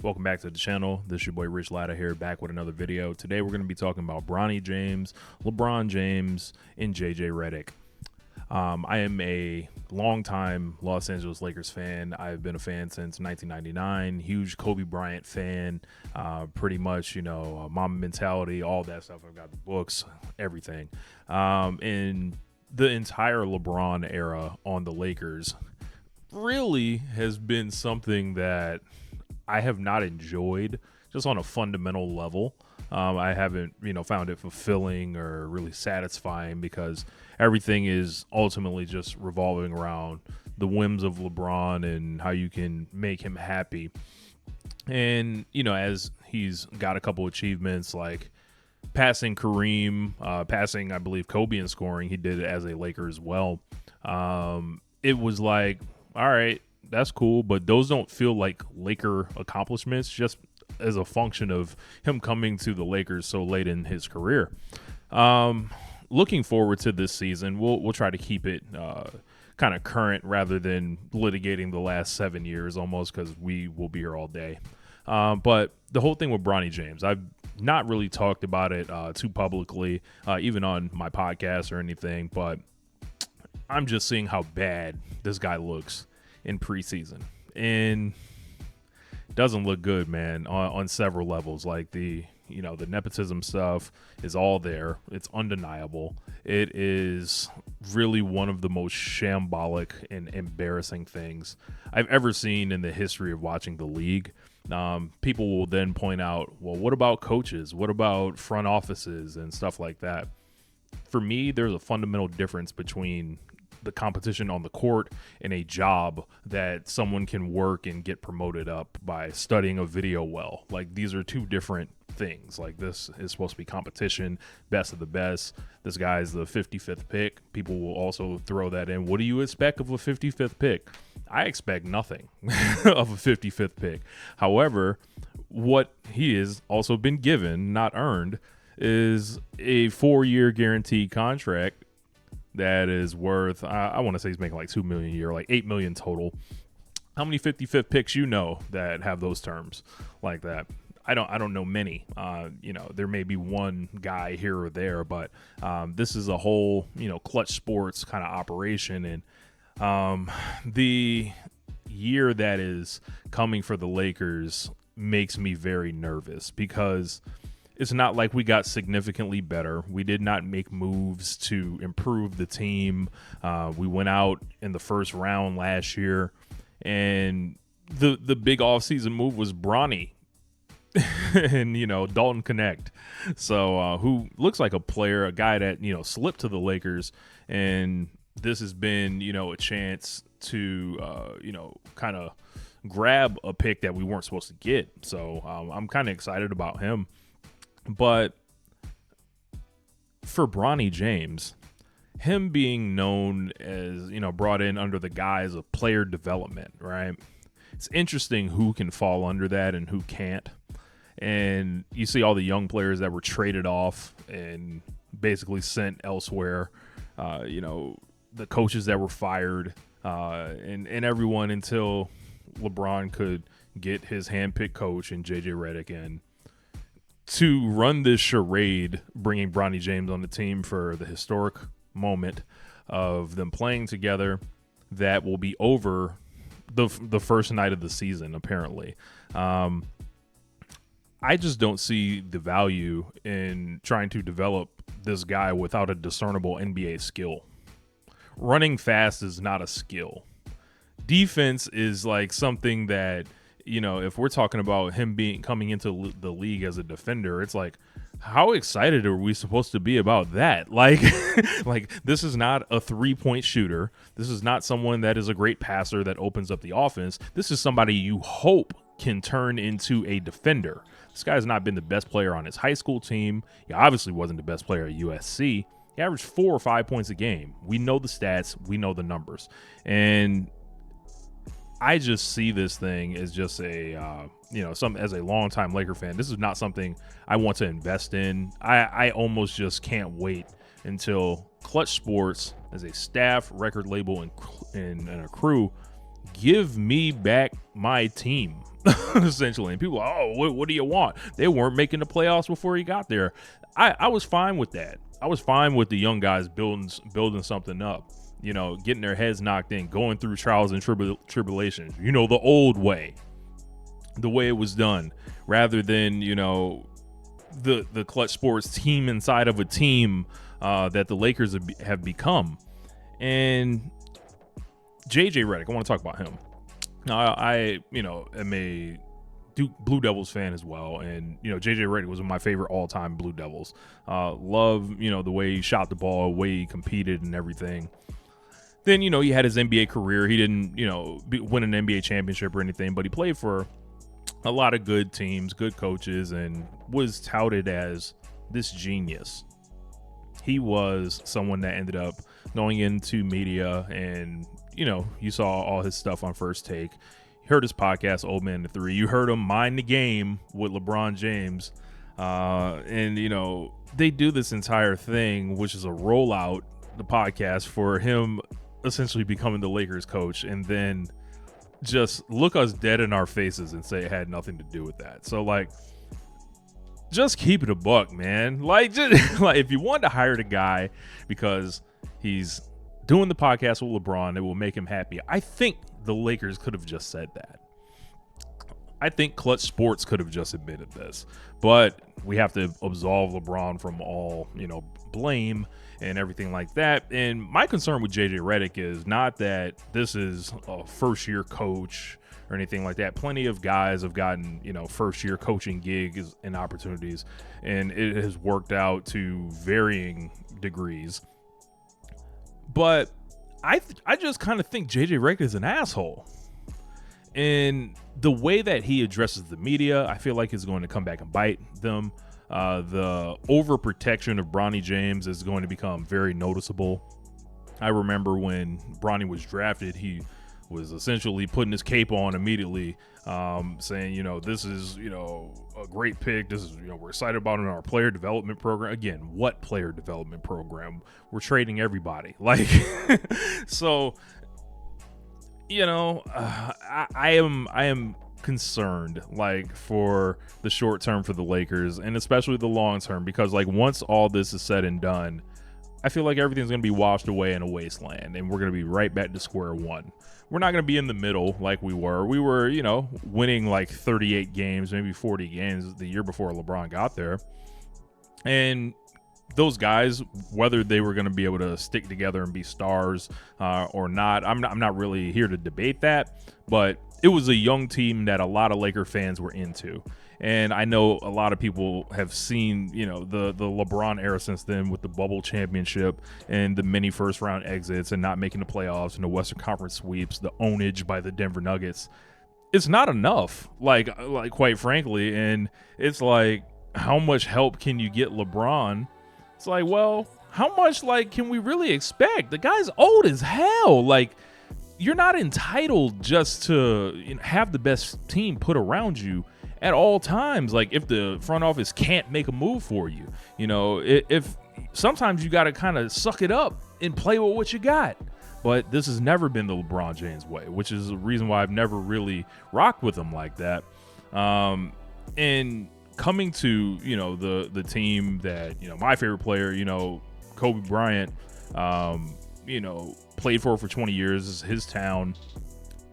Welcome back to the channel. This is your boy Rich Latta here, back with another video. Today we're going to be talking about Bronny James, LeBron James, and JJ Redick. I am a longtime Los Angeles Lakers fan. I've been a fan since 1999. Huge Kobe Bryant fan. Pretty much, Mamba mentality, all that stuff. I've got the books, everything. And the entire LeBron era on the Lakers really has been something that I have not enjoyed just on a fundamental level. I haven't, found it fulfilling or really satisfying because everything is ultimately just revolving around the whims of LeBron and how you can make him happy. And, as he's got a couple achievements like passing Kareem, passing, I believe, Kobe in scoring, he did it as a Laker as well. It was like, all right, that's cool, but those don't feel like Laker accomplishments just as a function of him coming to the Lakers so late in his career. Looking forward to this season, we'll try to keep it kind of current rather than litigating the last 7 years almost, because we will be here all day. But the whole thing with Bronny James, I've not really talked about it too publicly, even on my podcast or anything, but I'm just seeing how bad this guy looks in preseason, and doesn't look good, man, on several levels. Like the nepotism stuff is all there. It's undeniable. It is really one of the most shambolic and embarrassing things I've ever seen in the history of watching the league. People will then point out, well, what about coaches? What about front offices and stuff like that? For me, there's a fundamental difference between the competition on the court and a job that someone can work and get promoted up by studying a video well. Like, these are two different things. Like, this is supposed to be competition, best of the best. This guy's the 55th pick. People will also throw that in. What do you expect of a 55th pick? I expect nothing of a 55th pick. However, what he has also been given, not earned, is a 4-year guaranteed contract that is worth, I want to say he's making like $2 million a year, like $8 million total. How many 55th picks that have those terms like that? I don't know many. There may be one guy here or there, but this is a whole, clutch sports kind of operation. And the year that is coming for the Lakers makes me very nervous because it's not like we got significantly better. We did not make moves to improve the team. We went out in the first round last year, and the big offseason move was Bronny and, Dalton Connect. So who looks like a player, a guy that, slipped to the Lakers, and this has been, a chance to, kind of grab a pick that we weren't supposed to get. So I'm kind of excited about him. But for Bronny James, him being known as, brought in under the guise of player development, right? It's interesting who can fall under that and who can't. And you see all the young players that were traded off and basically sent elsewhere, the coaches that were fired, and everyone until LeBron could get his handpicked coach and JJ Redick in to run this charade, bringing Bronny James on the team for the historic moment of them playing together that will be over the first night of the season, apparently. I just don't see the value in trying to develop this guy without a discernible NBA skill. Running fast is not a skill. Defense is like something that, if we're talking about him coming into the league as a defender, it's like, how excited are we supposed to be about that? Like, this is not a 3-point shooter. This is not someone that is a great passer that opens up the offense. This is somebody you hope can turn into a defender. This guy has not been the best player on his high school team. He obviously wasn't the best player at USC. He averaged 4 or 5 points a game. We know the stats. We know the numbers. And I just see this thing as just as a longtime Laker fan, this is not something I want to invest in. I almost just can't wait until Clutch Sports, as a staff, record label, and a crew, give me back my team. essentially. And people are, oh, what do you want? They weren't making the playoffs before he got there. I was fine with that. I was fine with the young guys building something up, you know, getting their heads knocked in, going through trials and tribulations, you know, the old way, the way it was done, rather than, you know, the Clutch Sports team inside of a team that the Lakers have become. And JJ Redick, I want to talk about him. Now, I you know, am a Blue Devils fan as well, and you know, JJ Redick was one of my favorite all-time Blue Devils. Love, you know, the way he shot the ball, the way he competed and everything. Then, you know, he had his NBA career. He didn't, you know, win an NBA championship or anything, but he played for a lot of good teams, good coaches, and was touted as this genius. He was someone that ended up going into media, and you know, you saw all his stuff on First Take. You heard his podcast, Old Man to Three. You heard him mind the game with LeBron James. And, you know, they do this entire thing, which is a rollout, the podcast, for him essentially becoming the Lakers coach, and then just look us dead in our faces and say it had nothing to do with that. So, like, just keep it a buck, man. Like, just, like, if you want to hire the guy because he's doing the podcast with LeBron, it will make him happy. I think the Lakers could have just said that. I think Clutch Sports could have just admitted this, but we have to absolve LeBron from all, you know, blame and everything like that. And my concern with JJ Redick is not that this is a first-year coach or anything like that. Plenty of guys have gotten, you know, first-year coaching gigs and opportunities, and it has worked out to varying degrees. But I just kind of think JJ Redick is an asshole. And the way that he addresses the media, I feel like is going to come back and bite them. The overprotection of Bronny James is going to become very noticeable. I remember when Bronny was drafted, he was essentially putting his cape on immediately, saying, you know, this is, you know, a great pick. This is, you know, we're excited about it in our player development program. Again, what player development program? We're trading everybody. Like, so, you know, I am concerned, like, for the short term for the Lakers, and especially the long term, because, like, once all this is said and done, I feel like everything's going to be washed away in a wasteland, and we're going to be right back to square one. We're not going to be in the middle like we were. We were, you know, winning like 38 games, maybe 40 games the year before LeBron got there. And those guys, whether they were going to be able to stick together and be stars or not, I'm not really here to debate that. But it was a young team that a lot of Laker fans were into. And I know a lot of people have seen, you know, the LeBron era since then, with the bubble championship and the many first round exits and not making the playoffs and the Western Conference sweeps, the ownage by the Denver Nuggets. It's not enough, like quite frankly. And it's like, how much help can you get LeBron? It's like, well, how much, like, can we really expect? The guy's old as hell. Like, you're not entitled just to, you know, have the best team put around you at all times. Like, if the front office can't make a move for you, you know, if sometimes you got to kind of suck it up and play with what you got. But this has never been the LeBron James way, which is the reason why I've never really rocked with him like that. And coming to, you know, the team that, you know, my favorite player, you know, Kobe Bryant, you know, played for 20 years. This is his town.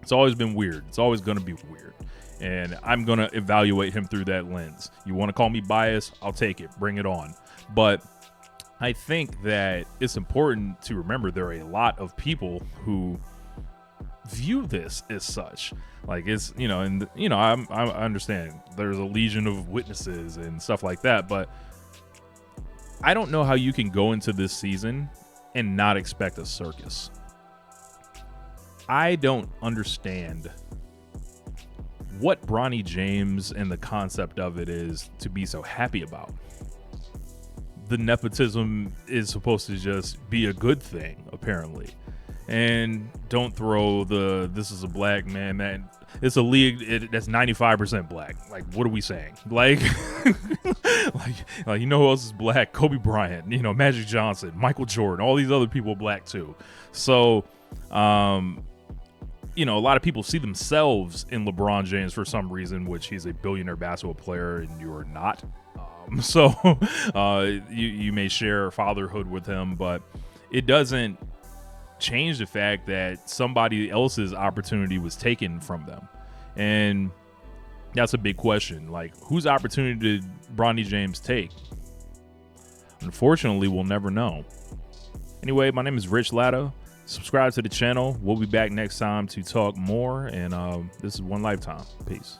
It's always been weird. It's always going to be weird. And I'm going to evaluate him through that lens. You want to call me biased? I'll take it. Bring it on. But I think that it's important to remember there are a lot of people who view this as such. Like, it's, you know, and, you know, I understand there's a legion of witnesses and stuff like that. But I don't know how you can go into this season and not expect a circus. I don't understand what Bronny James and the concept of it is to be so happy about. The nepotism is supposed to just be a good thing, apparently. And don't throw this is a black man, man. It's a league that's 95% black. Like, what are we saying? Like, like, you know who else is black? Kobe Bryant, you know, Magic Johnson, Michael Jordan, all these other people are black too. So, you know, a lot of people see themselves in LeBron James for some reason, which he's a billionaire basketball player and you are not. So you may share fatherhood with him, but it doesn't change the fact that somebody else's opportunity was taken from them. And that's a big question. Like, whose opportunity did Bronny James take? Unfortunately, we'll never know. Anyway, my name is Rich Latta. Subscribe to the channel. We'll be back next time to talk more. And this is One Lifetime. Peace.